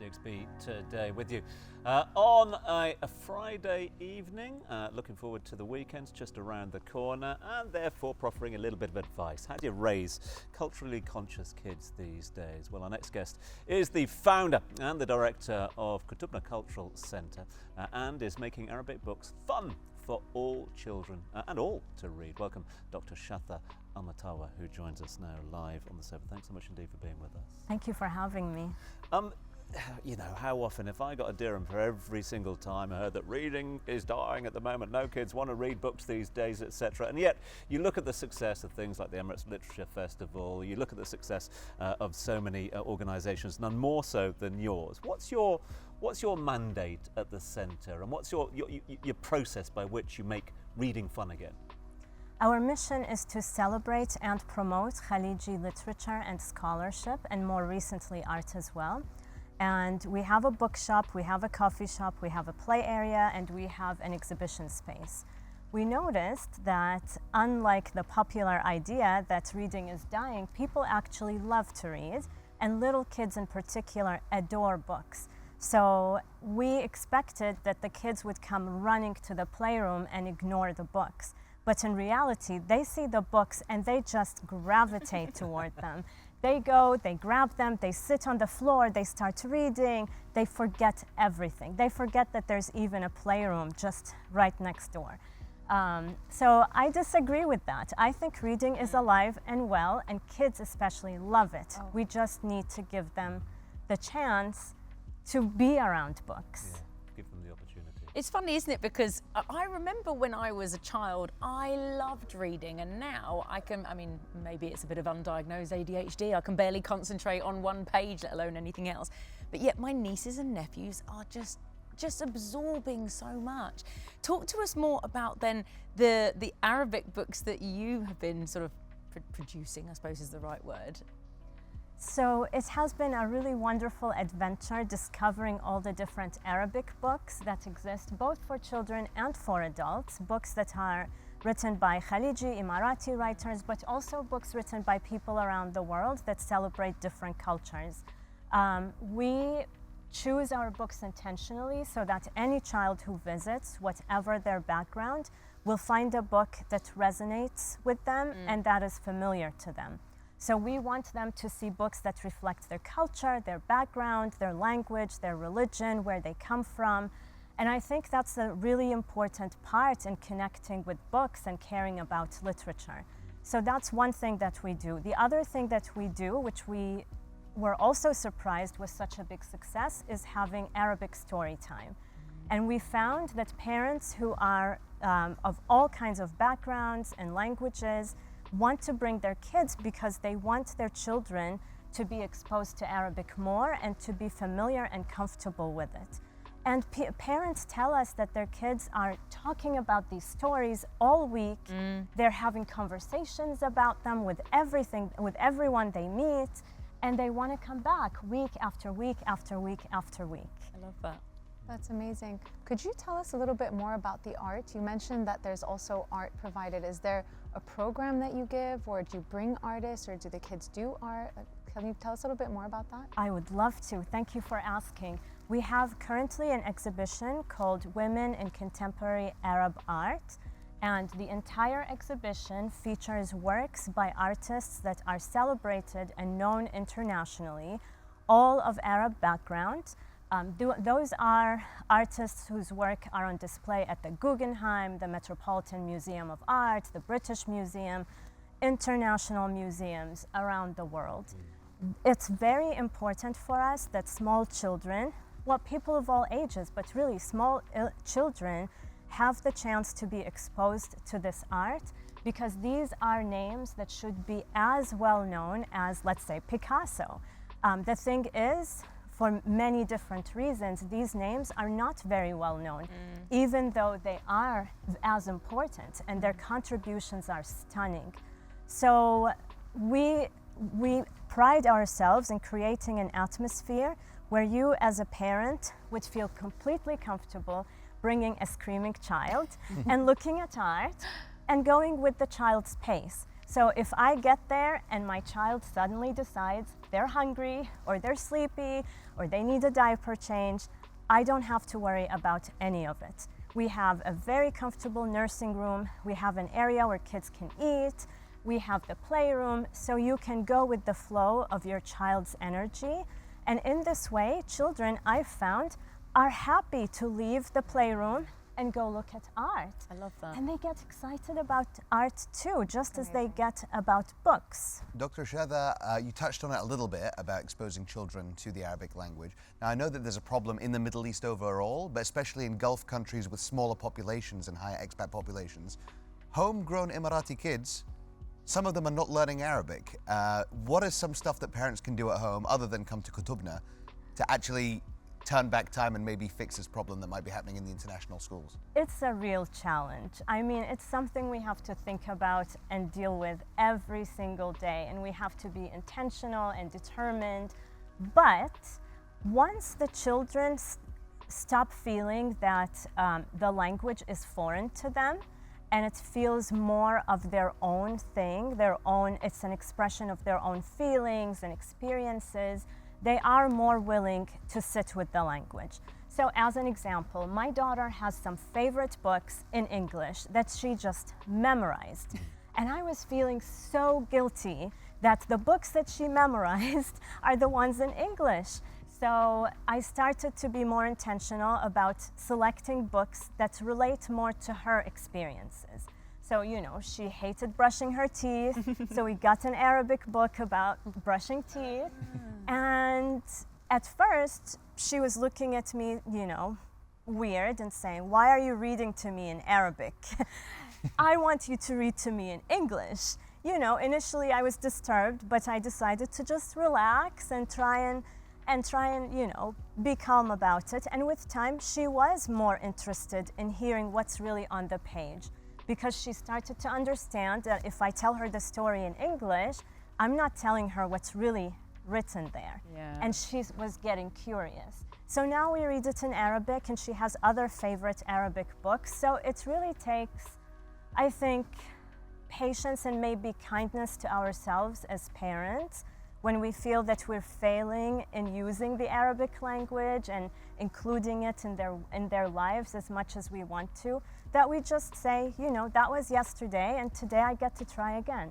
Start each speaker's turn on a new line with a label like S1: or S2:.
S1: Higgsby today with you on a Friday evening. Looking forward to the weekends just around the corner, and therefore proffering a little bit of advice. How do you raise culturally conscious kids these days? Well, our next guest is the founder and the director of Kutubna Cultural Center and is making Arabic books fun for all children and all to read. Welcome, Dr. Shatha Almutawa, who joins us now live on the sofa. Thanks so much indeed for being with us.
S2: Thank you for having me.
S1: You know, how often, if I got a dirham for every single time I heard that reading is dying at the moment, no kids want to read books these days, etc. And yet, you look at the success of things like the Emirates Literature Festival, you look at the success of so many organisations, none more so than yours. What's your mandate at the centre, and what's your process by which you make reading fun again?
S2: Our mission is to celebrate and promote Khaliji literature and scholarship, and more recently art as well. And we have a bookshop, we have a coffee shop, we have a play area, and we have an exhibition space. We noticed that unlike the popular idea that reading is dying, people actually love to read, and little kids in particular adore books. So we expected that the kids would come running to the playroom and ignore the books. But in reality, they see the books and they just gravitate toward them. They go, they grab them, they sit on the floor, they start reading, they forget everything. They forget that there's even a playroom just right next door. So I disagree with that. I think reading is alive and well, and kids especially love it. Oh. We just need to give them the chance to be around books.
S1: Yeah, give them the opportunity.
S3: It's funny, isn't it? Because I remember when I was a child, I loved reading, and now maybe it's a bit of undiagnosed ADHD. I can barely concentrate on one page, let alone anything else. But yet my nieces and nephews are just absorbing so much. Talk to us more about then the Arabic books that you have been sort of producing, I suppose is the right word.
S2: So it has been a really wonderful adventure discovering all the different Arabic books that exist, both for children and for adults, books that are written by Khaliji, Emirati writers, but also books written by people around the world that celebrate different cultures. We choose our books intentionally so that any child who visits, whatever their background, will find a book that resonates with them and that is familiar to them. So we want them to see books that reflect their culture, their background, their language, their religion, where they come from. And I think that's a really important part in connecting with books and caring about literature. So that's one thing that we do. The other thing that we do, which we were also surprised was such a big success, is having Arabic story time. And we found that parents who are of all kinds of backgrounds and languages want to bring their kids because they want their children to be exposed to Arabic more and to be familiar and comfortable with it. And parents tell us that their kids are talking about these stories all week. They're having conversations about them with everyone they meet, and they want to come back week after week after week after week.
S3: I love that.
S4: That's amazing. Could you tell us a little bit more about the art? You mentioned that there's also art provided. Is there a program that you give, or do you bring artists, or do the kids do art? Can you tell us a little bit more about that?
S2: I would love to. Thank you for asking. We have currently an exhibition called Women in Contemporary Arab Art, and the entire exhibition features works by artists that are celebrated and known internationally, all of Arab background. Those are artists whose work are on display at the Guggenheim, the Metropolitan Museum of Art, the British Museum, international museums around the world. It's very important for us that small children, well, people of all ages, but really small children, have the chance to be exposed to this art, because these are names that should be as well known as, let's say, Picasso. The thing is, for many different reasons, these names are not very well known, even though they are as important and their contributions are stunning. So we pride ourselves in creating an atmosphere where you as a parent would feel completely comfortable bringing a screaming child and looking at art and going with the child's pace. So if I get there and my child suddenly decides they're hungry or they're sleepy or they need a diaper change, I don't have to worry about any of it. We have a very comfortable nursing room. We have an area where kids can eat. We have the playroom, so you can go with the flow of your child's energy. And in this way, children, I've found, are happy to leave the playroom and go look at art.
S3: I love that.
S2: And they get excited about art too, just as they get about books.
S5: Dr. Shatha, you touched on it a little bit about exposing children to the Arabic language. Now, I know that there's a problem in the Middle East overall, but especially in Gulf countries with smaller populations and higher expat populations. Homegrown Emirati kids, some of them are not learning Arabic. What is some stuff that parents can do at home other than come to Kutubna to actually turn back time and maybe fix this problem that might be happening in the international schools?
S2: It's a real challenge. I mean, it's something we have to think about and deal with every single day, and we have to be intentional and determined. But once the children stop feeling that the language is foreign to them, and it feels more of their own thing, it's an expression of their own feelings and experiences, they are more willing to sit with the language. So as an example, my daughter has some favorite books in English that she just memorized. And I was feeling so guilty that the books that she memorized are the ones in English. So I started to be more intentional about selecting books that relate more to her experiences. So, you know, she hated brushing her teeth, so we got an Arabic book about brushing teeth. And at first, she was looking at me, you know, weird and saying, "Why are you reading to me in Arabic? I want you to read to me in English." You know, initially I was disturbed, but I decided to just relax and try and, you know, be calm about it. And with time, she was more interested in hearing what's really on the page, because she started to understand that if I tell her the story in English, I'm not telling her what's really written there.
S3: Yeah.
S2: And she was getting curious. So now we read it in Arabic, and she has other favorite Arabic books. So it really takes, I think, patience and maybe kindness to ourselves as parents when we feel that we're failing in using the Arabic language and including it in their lives as much as we want to, that we just say, you know, that was yesterday and today I get to try again.